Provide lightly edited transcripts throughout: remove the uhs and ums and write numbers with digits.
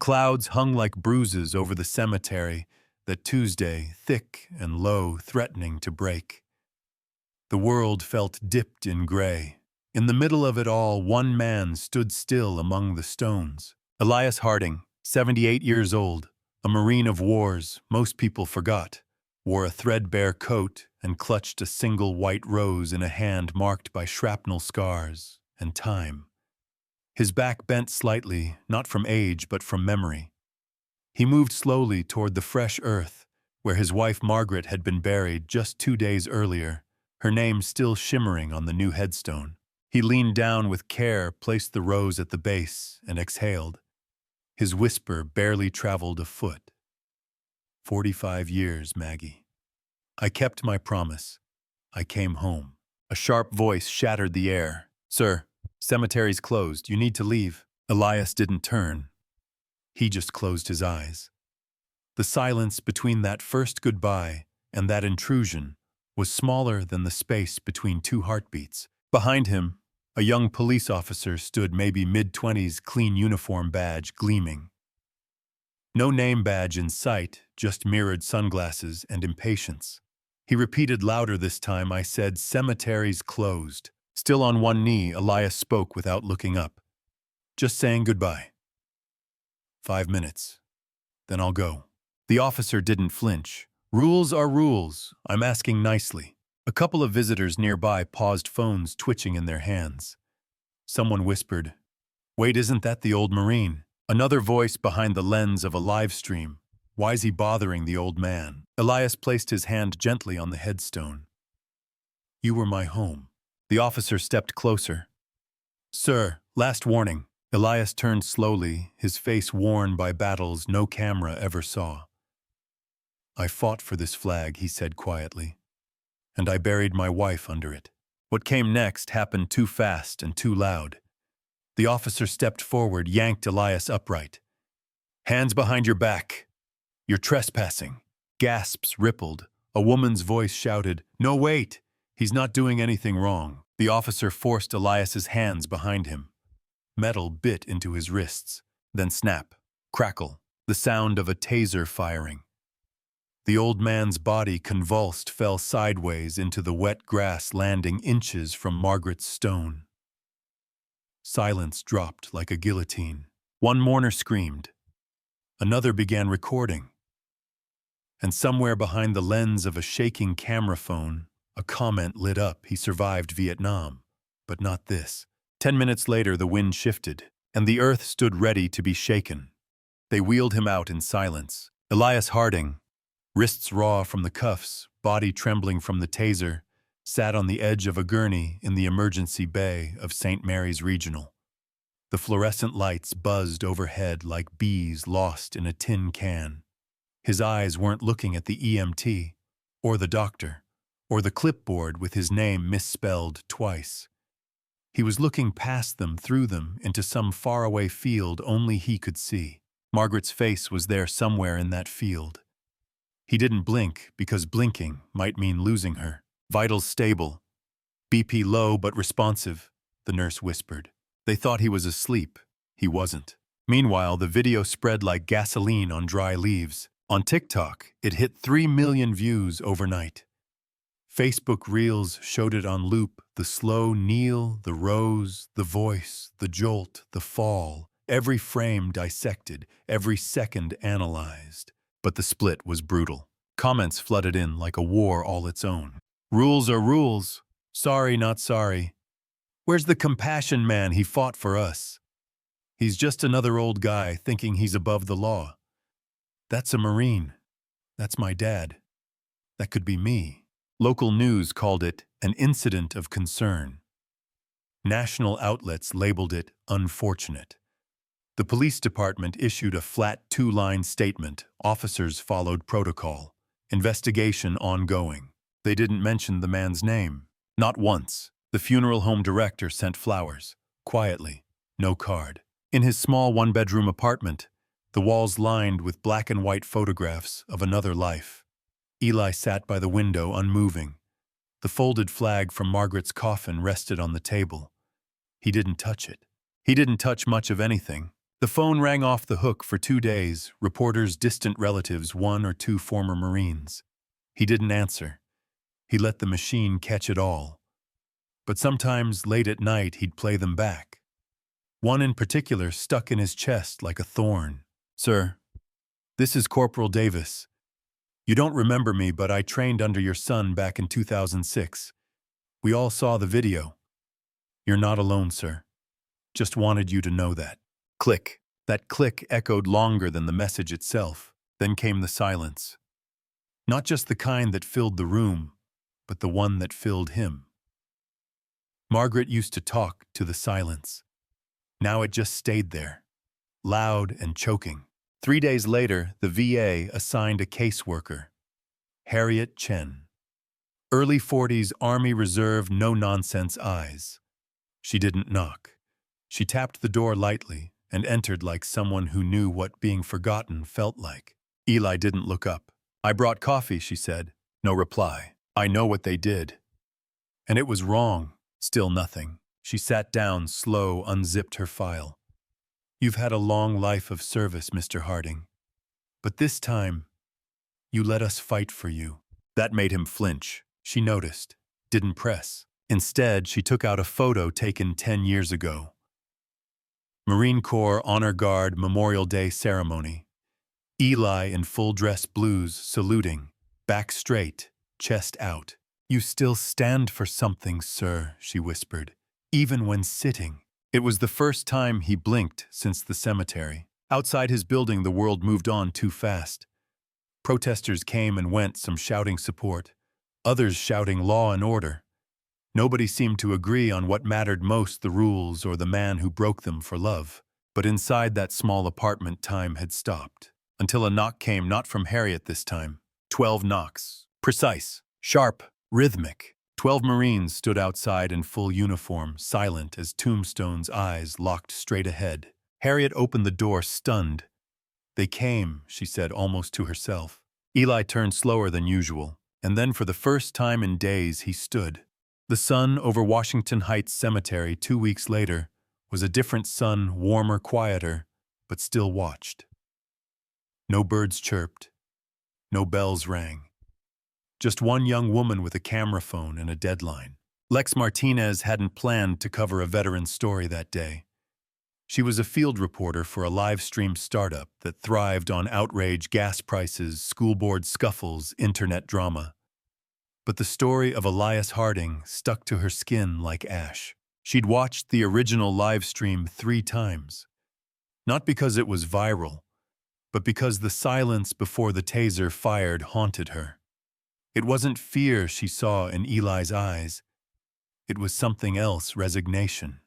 Clouds hung like bruises over the cemetery, that Tuesday, thick and low, threatening to break. The world felt dipped in gray. In the middle of it all, one man stood still among the stones. Elias Harding, 78 years old, a Marine of wars most people forgot, wore a threadbare coat and clutched a single white rose in a hand marked by shrapnel scars and time. His back bent slightly, not from age but from memory. He moved slowly toward the fresh earth, where his wife Margaret had been buried just 2 days earlier, her name still shimmering on the new headstone. He leaned down with care, placed the rose at the base, and exhaled. His whisper barely traveled a foot. 45 years, Maggie. I kept my promise. I came home. A sharp voice shattered the air. Sir, cemetery's closed. You need to leave. Elias didn't turn. He just closed his eyes. The silence between that first goodbye and that intrusion was smaller than the space between two heartbeats. Behind him, a young police officer stood, maybe mid-20s, clean uniform badge gleaming. No name badge in sight, just mirrored sunglasses and impatience. He repeated louder this time. I said, cemetery's closed. Still on one knee, Elias spoke without looking up. Just saying goodbye. 5 minutes. Then I'll go. The officer didn't flinch. Rules are rules. I'm asking nicely. A couple of visitors nearby paused, phones twitching in their hands. Someone whispered, Wait, isn't that the old Marine? Another voice behind the lens of a live stream. Why's he bothering the old man? Elias placed his hand gently on the headstone. You were my home. The officer stepped closer. Sir, last warning. Elias turned slowly, his face worn by battles no camera ever saw. I fought for this flag, he said quietly, and I buried my wife under it. What came next happened too fast and too loud. The officer stepped forward, yanked Elias upright. Hands behind your back. You're trespassing. Gasps rippled. A woman's voice shouted, No, wait! He's not doing anything wrong. The officer forced Elias's hands behind him. Metal bit into his wrists. Then snap, crackle, the sound of a taser firing. The old man's body, convulsed, fell sideways into the wet grass, landing inches from Margaret's stone. Silence dropped like a guillotine. One mourner screamed. Another began recording. And somewhere behind the lens of a shaking camera phone, a comment lit up. He survived Vietnam, but not this. 10 minutes later, the wind shifted, and the earth stood ready to be shaken. They wheeled him out in silence. Elias Harding, wrists raw from the cuffs, body trembling from the taser, sat on the edge of a gurney in the emergency bay of St. Mary's Regional. The fluorescent lights buzzed overhead like bees lost in a tin can. His eyes weren't looking at the EMT, or the doctor, or the clipboard with his name misspelled twice. He was looking past them, through them, into some faraway field only he could see. Margaret's face was there somewhere in that field. He didn't blink, because blinking might mean losing her. Vitals stable. BP low but responsive, the nurse whispered. They thought he was asleep. He wasn't. Meanwhile, the video spread like gasoline on dry leaves. On TikTok, it hit 3 million views overnight. Facebook Reels showed it on loop, the slow kneel, the rose, the voice, the jolt, the fall, every frame dissected, every second analyzed. But the split was brutal. Comments flooded in like a war all its own. Rules are rules. Sorry, not sorry. Where's the compassion man? He fought for us. He's just another old guy thinking he's above the law. That's a Marine. That's my dad. That could be me. Local news called it an incident of concern. National outlets labeled it unfortunate. The police department issued a flat 2-line statement. Officers followed protocol. Investigation ongoing. They didn't mention the man's name. Not once. The funeral home director sent flowers. Quietly. No card. In his small 1-bedroom apartment, the walls lined with black and white photographs of another life. Eli sat by the window, unmoving. The folded flag from Margaret's coffin rested on the table. He didn't touch it. He didn't touch much of anything. The phone rang off the hook for 2 days, reporters, distant relatives, 1 or 2 former Marines. He didn't answer. He let the machine catch it all. But sometimes, late at night, he'd play them back. One in particular stuck in his chest like a thorn. "Sir, this is Corporal Davis. You don't remember me, but I trained under your son back in 2006. We all saw the video. You're not alone, sir. Just wanted you to know that." Click. That click echoed longer than the message itself. Then came the silence. Not just the kind that filled the room, but the one that filled him. Margaret used to talk to the silence. Now it just stayed there, loud and choking. 3 days later, the VA assigned a caseworker, Harriet Chen. Early 40s, Army Reserve, no-nonsense eyes. She didn't knock. She tapped the door lightly and entered like someone who knew what being forgotten felt like. Eli didn't look up. "I brought coffee," she said. No reply. "I know what they did. And it was wrong." Still nothing. She sat down, slow, unzipped her file. "You've had a long life of service, Mr. Harding. But this time, you let us fight for you." That made him flinch. She noticed, didn't press. Instead, she took out a photo taken 10 years ago. Marine Corps Honor Guard Memorial Day ceremony. Eli in full dress blues, saluting, back straight, chest out. "You still stand for something, sir," she whispered, "even when sitting." It was the first time he blinked since the cemetery. Outside his building, the world moved on too fast. Protesters came and went, some shouting support, others shouting law and order. Nobody seemed to agree on what mattered most, the rules or the man who broke them for love. But inside that small apartment, time had stopped. Until a knock came, not from Harriet this time. 12 knocks. Precise, sharp, rhythmic. 12 Marines stood outside in full uniform, silent as tombstones, eyes locked straight ahead. Harriet opened the door, stunned. "They came," she said almost to herself. Eli turned slower than usual, and then for the first time in days he stood. The sun over Washington Heights Cemetery 2 weeks later was a different sun, warmer, quieter, but still watched. No birds chirped. No bells rang. Just one young woman with a camera phone and a deadline. Lex Martinez hadn't planned to cover a veteran's story that day. She was a field reporter for a live-stream startup that thrived on outrage, gas prices, school board scuffles, internet drama. But the story of Elias Harding stuck to her skin like ash. She'd watched the original live stream 3 times. Not because it was viral, but because the silence before the taser fired haunted her. It wasn't fear she saw in Eli's eyes. It was something else, resignation.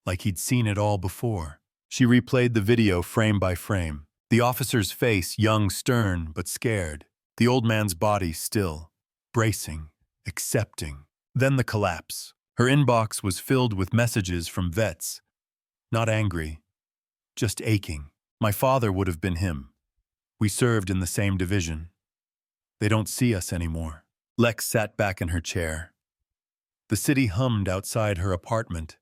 Like he'd seen it all before. She replayed the video frame by frame. The officer's face, young, stern, but scared. The old man's body still. Bracing, accepting. Then the collapse. Her inbox was filled with messages from vets. Not angry, just aching. "My father would have been him. We served in the same division. They don't see us anymore." Lex sat back in her chair. The city hummed outside her apartment,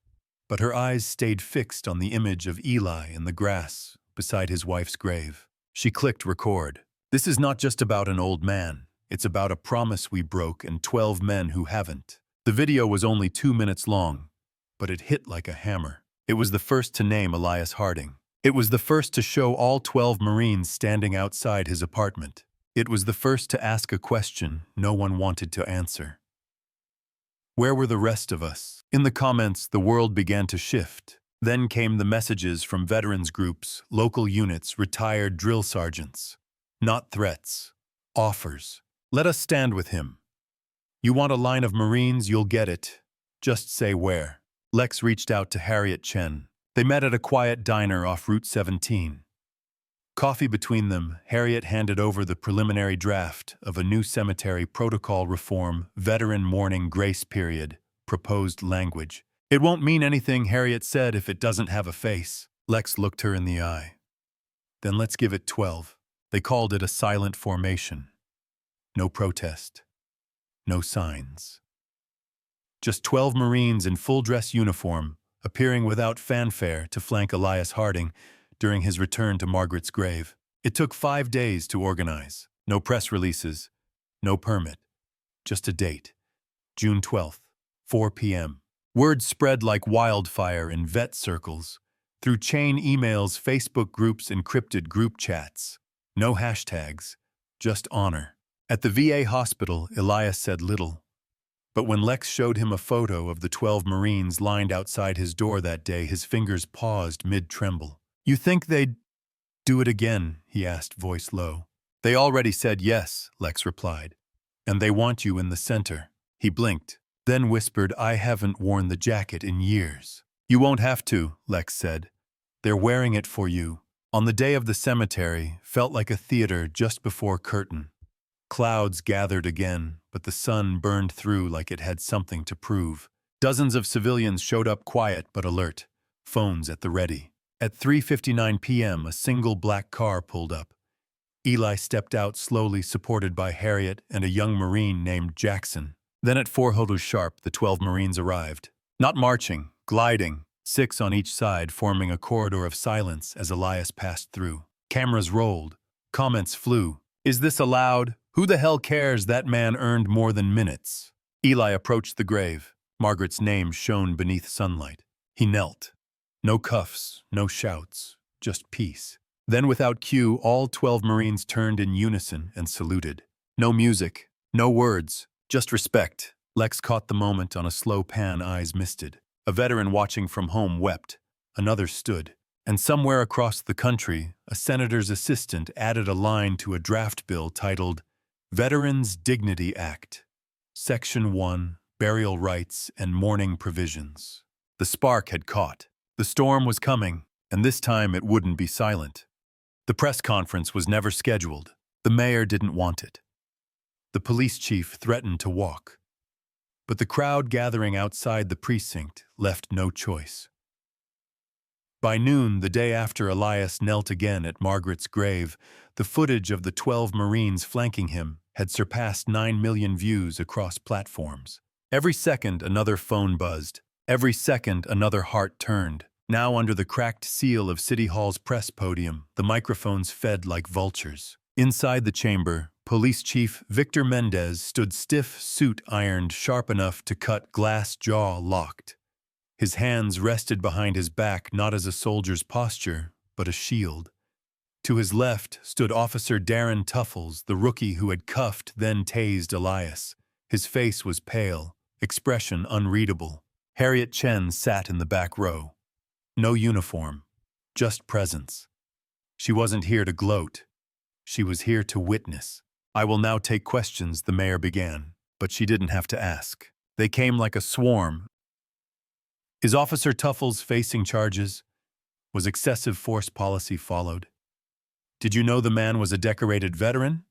but her eyes stayed fixed on the image of Eli in the grass beside his wife's grave. She clicked record. "This is not just about an old man. It's about a promise we broke and 12 men who haven't." The video was only 2 minutes long, but it hit like a hammer. It was the first to name Elias Harding. It was the first to show all 12 Marines standing outside his apartment. It was the first to ask a question no one wanted to answer. Where were the rest of us? In the comments, the world began to shift. Then came the messages from veterans groups, local units, retired drill sergeants. Not threats, offers. "Let us stand with him. You want a line of Marines, you'll get it. Just say where." Lex reached out to Harriet Chen. They met at a quiet diner off Route 17. Coffee between them, Harriet handed over the preliminary draft of a new cemetery protocol reform, veteran mourning grace period, proposed language. "It won't mean anything," Harriet said, "if it doesn't have a face." Lex looked her in the eye. "Then let's give it 12. They called it a silent formation. No protest. No signs. Just 12 Marines in full dress uniform, appearing without fanfare to flank Elias Harding during his return to Margaret's grave. It took 5 days to organize. No press releases, no permit, just a date. June 12th, 4 p.m. Word spread like wildfire in vet circles, through chain emails, Facebook groups, encrypted group chats. No hashtags, just honor. At the VA hospital, Elias said little. But when Lex showed him a photo of the 12 Marines lined outside his door that day, his fingers paused mid-tremble. "You think they'd do it again?" he asked, voice low. "They already said yes," Lex replied. "And they want you in the center." He blinked, then whispered, "I haven't worn the jacket in years." "You won't have to," Lex said. "They're wearing it for you." On the day of the cemetery, felt like a theater just before curtain. Clouds gathered again, but the sun burned through like it had something to prove. Dozens of civilians showed up, quiet but alert, phones at the ready. At 3:59 p.m., a single black car pulled up. Eli stepped out slowly, supported by Harriet and a young Marine named Jackson. Then at 4:00 sharp, the 12 Marines arrived. Not marching, gliding, 6 on each side, forming a corridor of silence as Elias passed through. Cameras rolled. Comments flew. "Is this allowed? Who the hell cares? That man earned more than minutes." Eli approached the grave. Margaret's name shone beneath sunlight. He knelt. No cuffs, no shouts, just peace. Then without cue, all 12 Marines turned in unison and saluted. No music, no words, just respect. Lex caught the moment on a slow pan, eyes misted. A veteran watching from home wept. Another stood. And somewhere across the country, a senator's assistant added a line to a draft bill titled Veterans Dignity Act, Section 1, Burial Rights and Mourning Provisions. The spark had caught. The storm was coming, and this time it wouldn't be silent. The press conference was never scheduled. The mayor didn't want it. The police chief threatened to walk. But the crowd gathering outside the precinct left no choice. By noon, the day after Elias knelt again at Margaret's grave, the footage of the 12 Marines flanking him had surpassed 9 million views across platforms. Every second, another phone buzzed. Every second, another heart turned. Now, under the cracked seal of City Hall's press podium, the microphones fed like vultures. Inside the chamber, Police Chief Victor Mendez stood stiff, suit ironed sharp enough to cut glass jaw locked. His hands rested behind his back, not as a soldier's posture, but a shield. To his left stood Officer Darren Tuffles, the rookie who had cuffed, then tased Elias. His face was pale, expression unreadable. Harriet Chen sat in the back row. No uniform, just presence. She wasn't here to gloat. She was here to witness. "I will now take questions," the mayor began, but she didn't have to ask. They came like a swarm. Is Officer Tuffles facing charges? Was excessive force policy followed? Did you know the man was a decorated veteran?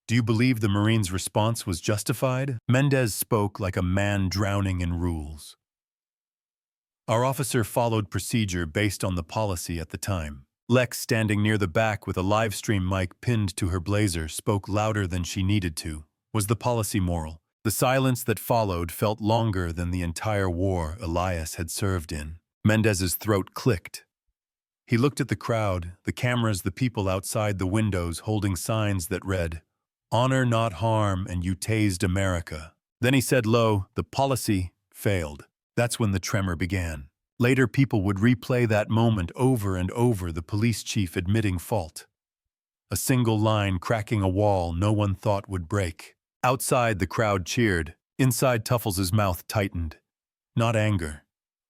Do you believe the Marines' response was justified? Mendez spoke like a man drowning in rules. Our officer followed procedure based on the policy at the time. Lex, standing near the back with a live stream mic pinned to her blazer, spoke louder than she needed to. Was the policy moral? The silence that followed felt longer than the entire war Elias had served in. Mendez's throat clicked. He looked at the crowd, the cameras, the people outside the windows holding signs that read, "Honor not harm, and you tased America." Then he said low, "The policy failed." That's when the tremor began. Later, people would replay that moment over and over, the police chief admitting fault. A single line cracking a wall no one thought would break. Outside, the crowd cheered. Inside, Tuffles' mouth tightened. Not anger,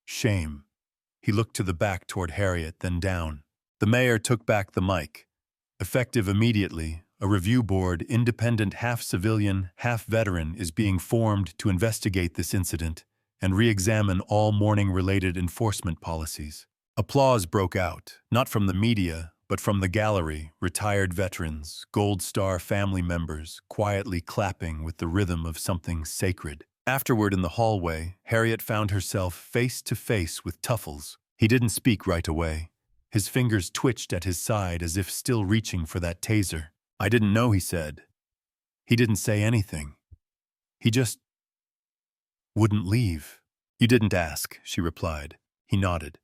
shame. He looked to the back toward Harriet, then down. The mayor took back the mic. Effective immediately, a review board, independent, half-civilian, half-veteran, is being formed to investigate this incident and re-examine all mourning-related enforcement policies. Applause broke out, not from the media, but from the gallery, retired veterans, Gold Star family members, quietly clapping with the rhythm of something sacred. Afterward, in the hallway, Harriet found herself face to face with Tuffles. He didn't speak right away. His fingers twitched at his side as if still reaching for that taser. "I didn't know," he said. He didn't say anything. He just wouldn't leave. "You didn't ask," she replied. He nodded.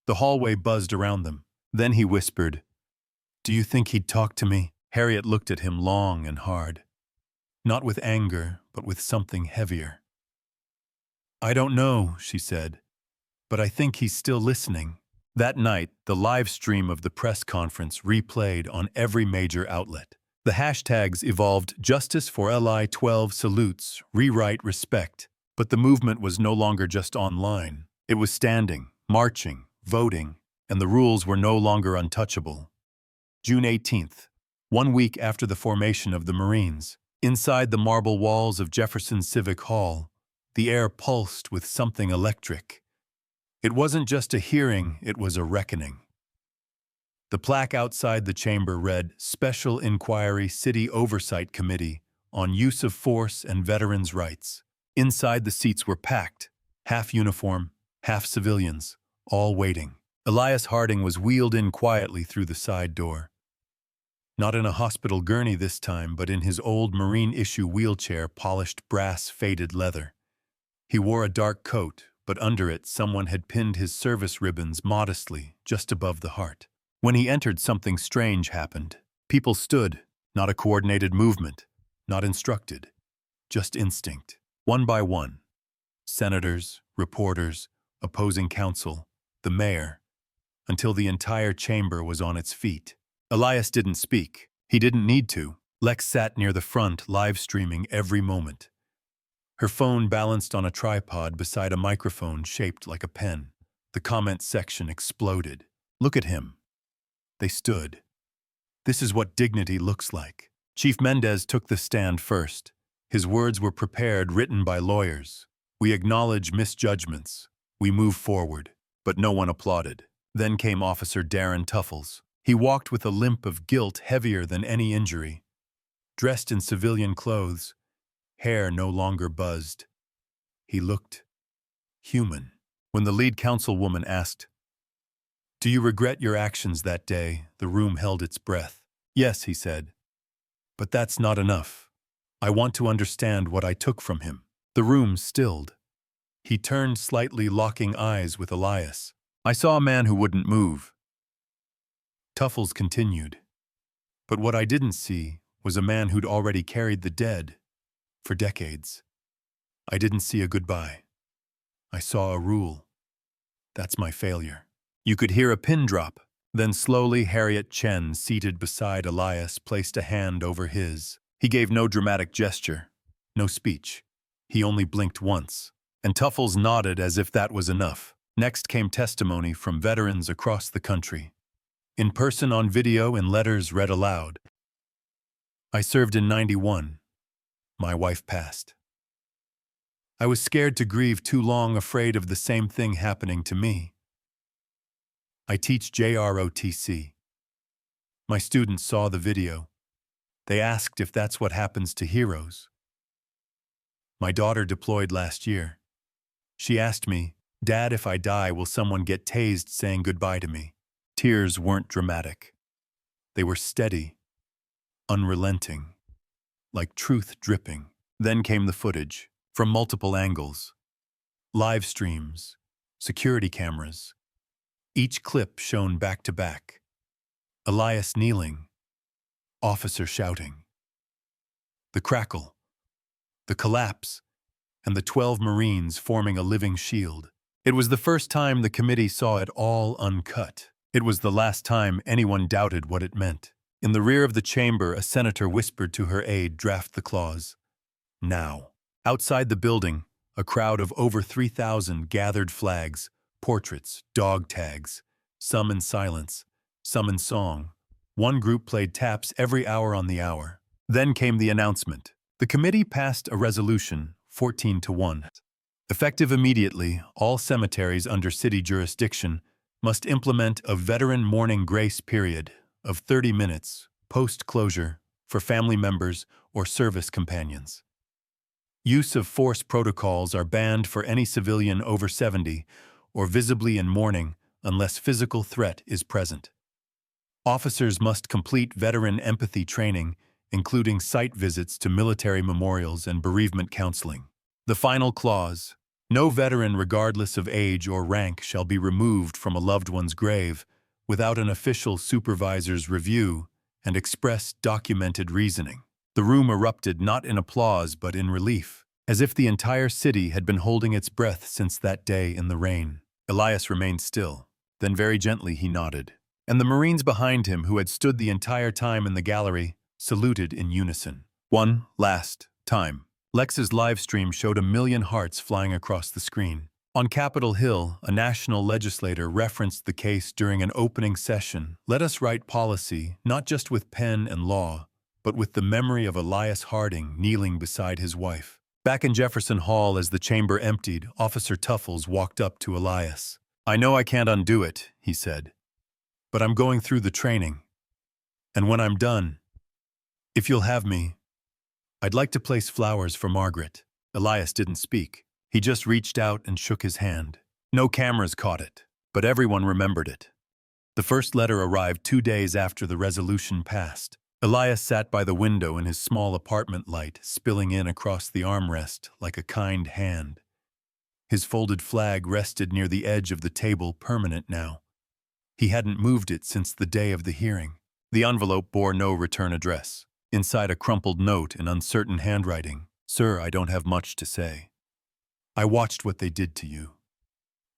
The hallway buzzed around them. Then he whispered, "Do you think he'd talk to me?" Harriet looked at him long and hard. Not with anger, but with something heavier. "I don't know," she said, "but I think he's still listening." That night, the live stream of the press conference replayed on every major outlet. The hashtags evolved Justice for LI-12 salutes, rewrite respect, but the movement was no longer just online. It was standing, marching, voting, and the rules were no longer untouchable. June 18th, 1 week after the formation of the Marines, inside the marble walls of Jefferson Civic Hall, the air pulsed with something electric. It wasn't just a hearing, it was a reckoning. The plaque outside the chamber read, "Special Inquiry City Oversight Committee on Use of Force and Veterans' Rights." Inside the seats were packed, half uniform, half civilians, all waiting. Elias Harding was wheeled in quietly through the side door. Not in a hospital gurney this time, but in his old Marine-issue wheelchair, polished brass faded leather. He wore a dark coat, but under it someone had pinned his service ribbons modestly, just above the heart. When he entered, something strange happened. People stood, not a coordinated movement, not instructed, just instinct, one by one. Senators, reporters, opposing counsel, the mayor, until the entire chamber was on its feet. Elias didn't speak. He didn't need to. Lex sat near the front, live streaming every moment. Her phone balanced on a tripod beside a microphone shaped like a pen. The comment section exploded. "Look at him." They stood. "This is what dignity looks like." Chief Mendez took the stand first. His words were prepared, written by lawyers. "We acknowledge misjudgments. We move forward." But no one applauded. Then came Officer Darren Tuffles. He walked with a limp of guilt heavier than any injury. Dressed in civilian clothes, hair no longer buzzed. He looked human. When the lead councilwoman asked, "Do you regret your actions that day?" the room held its breath. "Yes," he said. "But that's not enough. I want to understand what I took from him." The room stilled. He turned slightly, locking eyes with Elias. "I saw a man who wouldn't move." Tuffles continued. "But what I didn't see was a man who'd already carried the dead for decades. I didn't see a goodbye. I saw a rule. That's my failure." You could hear a pin drop. Then slowly Harriet Chen, seated beside Elias, placed a hand over his. He gave no dramatic gesture, no speech. He only blinked once. And Tuffles nodded as if that was enough. Next came testimony from veterans across the country. In person, on video, in letters read aloud. "I served in 91. My wife passed. I was scared to grieve too long, afraid of the same thing happening to me. I teach JROTC. My students saw the video. They asked if that's what happens to heroes. My daughter deployed last year. She asked me, 'Dad, if I die, will someone get tased saying goodbye to me?' Tears weren't dramatic. They were steady, unrelenting, like truth dripping. Then came the footage, from multiple angles. Live streams, security cameras. Each clip shown back to back. Elias kneeling, officer shouting. The crackle, the collapse, and the 12 Marines forming a living shield. It was the first time the committee saw it all uncut. It was the last time anyone doubted what it meant. In the rear of the chamber, a senator whispered to her aide, "Draft the clause. Now." Outside the building, a crowd of over 3,000 gathered, flags, portraits, dog tags, some in silence, some in song. One group played taps every hour on the hour. Then came the announcement. The committee passed a resolution, 14-1. Effective immediately, all cemeteries under city jurisdiction must implement a veteran mourning grace period of 30 minutes post-closure for family members or service companions. Use of force protocols are banned for any civilian over 70 or visibly in mourning unless physical threat is present. Officers must complete veteran empathy training, including site visits to military memorials and bereavement counseling. The final clause, No veteran, regardless of age or rank, shall be removed from a loved one's grave without an official supervisor's review and express documented reasoning. The room erupted not in applause but in relief, as if the entire city had been holding its breath since that day in the rain. Elias remained still. Then very gently he nodded. And the Marines behind him, who had stood the entire time in the gallery, saluted in unison. One last time. Lex's live stream showed 1,000,000 hearts flying across the screen. On Capitol Hill, a national legislator referenced the case during an opening session. Let us write policy, not just with pen and law, but with the memory of Elias Harding kneeling beside his wife. Back in Jefferson Hall, as the chamber emptied, Officer Tuffles walked up to Elias. "I know I can't undo it," he said, "but I'm going through the training. And when I'm done, if you'll have me, I'd like to place flowers for Margaret." Elias didn't speak. He just reached out and shook his hand. No cameras caught it, but everyone remembered it. The first letter arrived 2 days after the resolution passed. Elias sat by the window in his small apartment light, spilling in across the armrest like a kind hand. His folded flag rested near the edge of the table, permanent now. He hadn't moved it since the day of the hearing. The envelope bore no return address. Inside, a crumpled note in uncertain handwriting. "Sir, I don't have much to say. I watched what they did to you.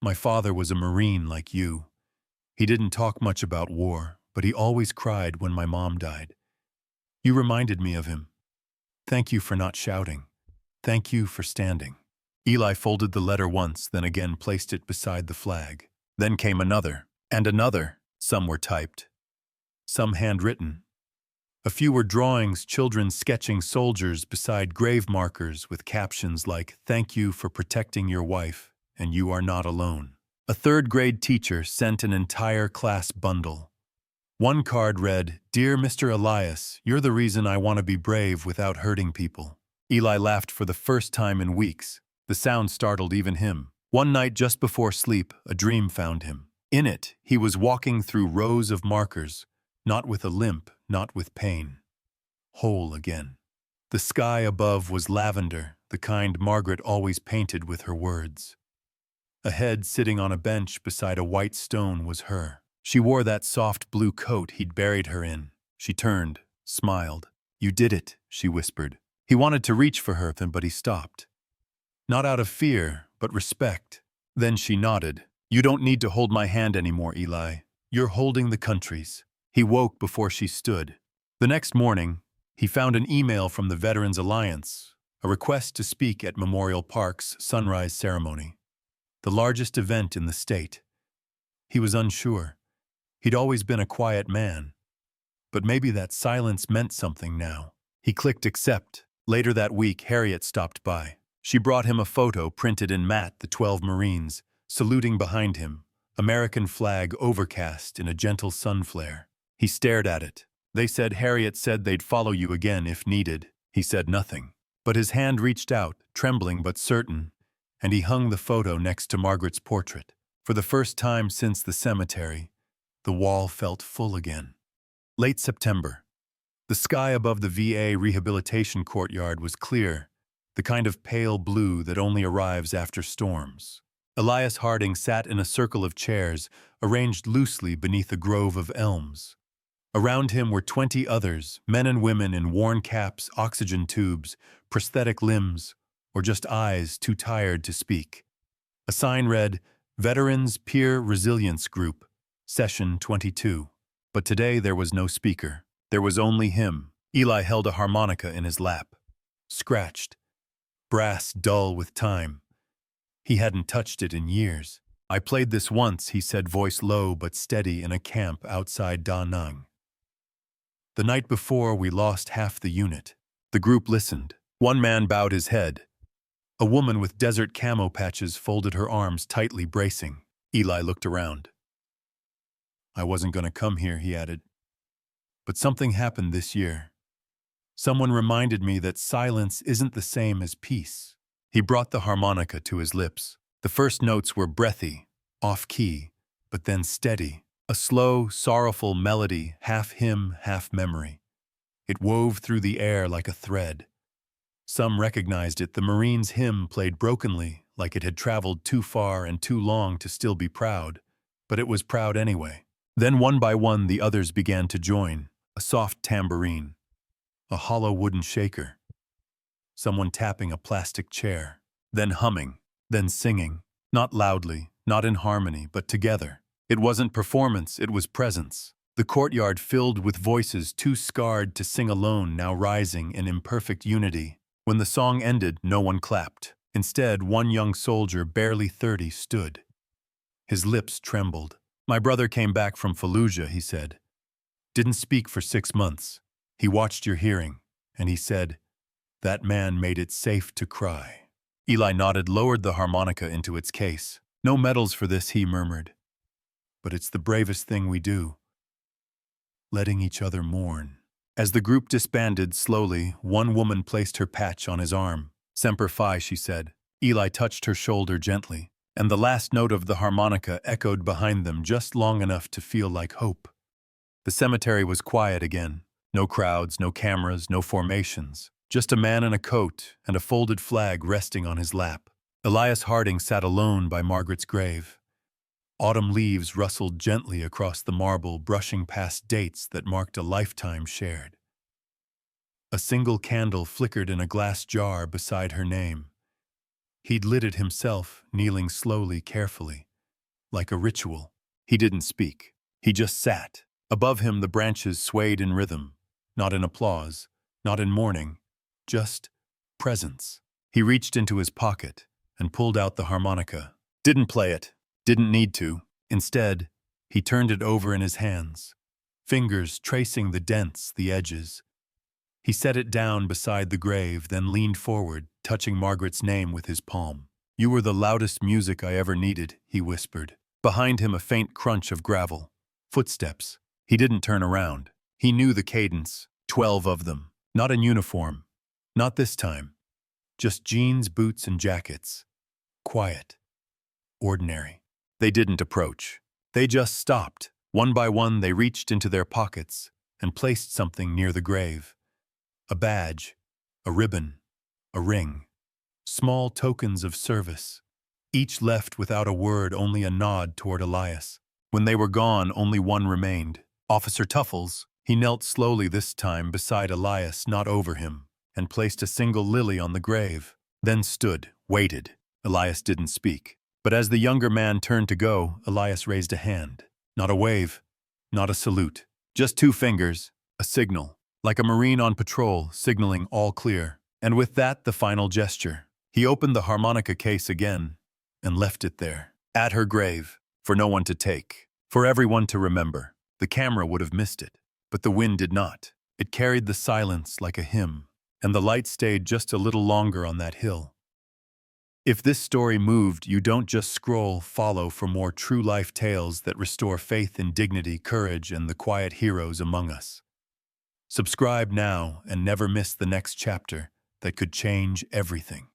My father was a Marine like you. He didn't talk much about war, but he always cried when my mom died. You reminded me of him. Thank you for not shouting. Thank you for standing." Eli folded the letter once, then again placed it beside the flag. Then came another, and another. Some were typed, some handwritten. A few were drawings, children sketching soldiers beside grave markers with captions like, "Thank you for protecting your wife, and you are not alone." A third-grade teacher sent an entire class bundle. One card read, "Dear Mr. Elias, you're the reason I want to be brave without hurting people." Eli laughed for the first time in weeks. The sound startled even him. One night just before sleep, a dream found him. In it, he was walking through rows of markers, not with a limp, not with pain. Whole again. The sky above was lavender, the kind Margaret always painted with her words. A head sitting on a bench beside a white stone was her. She wore that soft blue coat he'd buried her in. She turned, smiled. "You did it," she whispered. He wanted to reach for her, but he stopped. Not out of fear, but respect. Then she nodded. "You don't need to hold my hand anymore, Eli. You're holding the country's." He woke before she stood. The next morning, he found an email from the Veterans Alliance, a request to speak at Memorial Park's sunrise ceremony, the largest event in the state. He was unsure. He'd always been a quiet man, but maybe that silence meant something now. He clicked accept. Later that week, Harriet stopped by. She brought him a photo printed in matte, the 12 Marines, saluting behind him, American flag overcast in a gentle sun flare. He stared at it. "They said Harriet said they'd follow you again if needed." He said nothing, but his hand reached out, trembling but certain, and he hung the photo next to Margaret's portrait. For the first time since the cemetery, the wall felt full again. Late September. The sky above the VA rehabilitation courtyard was clear, the kind of pale blue that only arrives after storms. Elias Harding sat in a circle of chairs, arranged loosely beneath a grove of elms. Around him were 20 others, men and women in worn caps, oxygen tubes, prosthetic limbs, or just eyes too tired to speak. A sign read, "Veterans Peer Resilience Group, Session 22. But today there was no speaker. There was only him. Eli held a harmonica in his lap. Scratched. Brass dull with time. He hadn't touched it in years. "I played this once," he said, voice low but steady, in a camp outside Da Nang. "The night before, we lost half the unit." The group listened. One man bowed his head. A woman with desert camo patches folded her arms tightly, bracing. Eli looked around. "I wasn't going to come here," he added. "But something happened this year. Someone reminded me that silence isn't the same as peace." He brought the harmonica to his lips. The first notes were breathy, off-key, but then steady. A slow, sorrowful melody, half hymn, half memory. It wove through the air like a thread. Some recognized it. The Marines' hymn played brokenly, like it had traveled too far and too long to still be proud, but it was proud anyway. Then one by one the others began to join, a soft tambourine, a hollow wooden shaker, someone tapping a plastic chair, then humming, then singing, not loudly, not in harmony, but together. It wasn't performance, it was presence. The courtyard filled with voices too scarred to sing alone, now rising in imperfect unity. When the song ended, no one clapped. Instead, one young soldier, barely 30, stood. His lips trembled. "My brother came back from Fallujah," he said. "Didn't speak for 6 months. He watched your hearing, and he said, 'That man made it safe to cry.'" Eli nodded, lowered the harmonica into its case. "No medals for this," he murmured. "But it's the bravest thing we do. Letting each other mourn." As the group disbanded slowly, one woman placed her patch on his arm. "Semper Fi," she said. Eli touched her shoulder gently, and the last note of the harmonica echoed behind them just long enough to feel like hope. The cemetery was quiet again. No crowds, no cameras, no formations. Just a man in a coat and a folded flag resting on his lap. Elias Harding sat alone by Margaret's grave. Autumn leaves rustled gently across the marble, brushing past dates that marked a lifetime shared. A single candle flickered in a glass jar beside her name. He'd lit it himself, kneeling slowly, carefully, like a ritual. He didn't speak. He just sat. Above him the branches swayed in rhythm, not in applause, not in mourning, just presence. He reached into his pocket and pulled out the harmonica. Didn't play it. Didn't need to. Instead, he turned it over in his hands, fingers tracing the dents, the edges. He set it down beside the grave, then leaned forward, touching Margaret's name with his palm. "You were the loudest music I ever needed," he whispered. Behind him a faint crunch of gravel. Footsteps. He didn't turn around. He knew the cadence. 12 of them. Not in uniform. Not this time. Just jeans, boots, and jackets. Quiet. Ordinary. They didn't approach. They just stopped. One by one they reached into their pockets and placed something near the grave. A badge, a ribbon, a ring. Small tokens of service. Each left without a word, only a nod toward Elias. When they were gone, only one remained. Officer Tuffles. He knelt slowly this time beside Elias, not over him, and placed a single lily on the grave. Then stood, waited. Elias didn't speak. But as the younger man turned to go, Elias raised a hand. Not a wave, not a salute. Just 2 fingers, a signal, like a Marine on patrol, signaling all clear. And with that, the final gesture. He opened the harmonica case again and left it there, at her grave, for no one to take, for everyone to remember. The camera would have missed it, but the wind did not. It carried the silence like a hymn, and the light stayed just a little longer on that hill. If this story moved, you don't just scroll, follow for more true-life tales that restore faith in dignity, courage, and the quiet heroes among us. Subscribe now and never miss the next chapter that could change everything.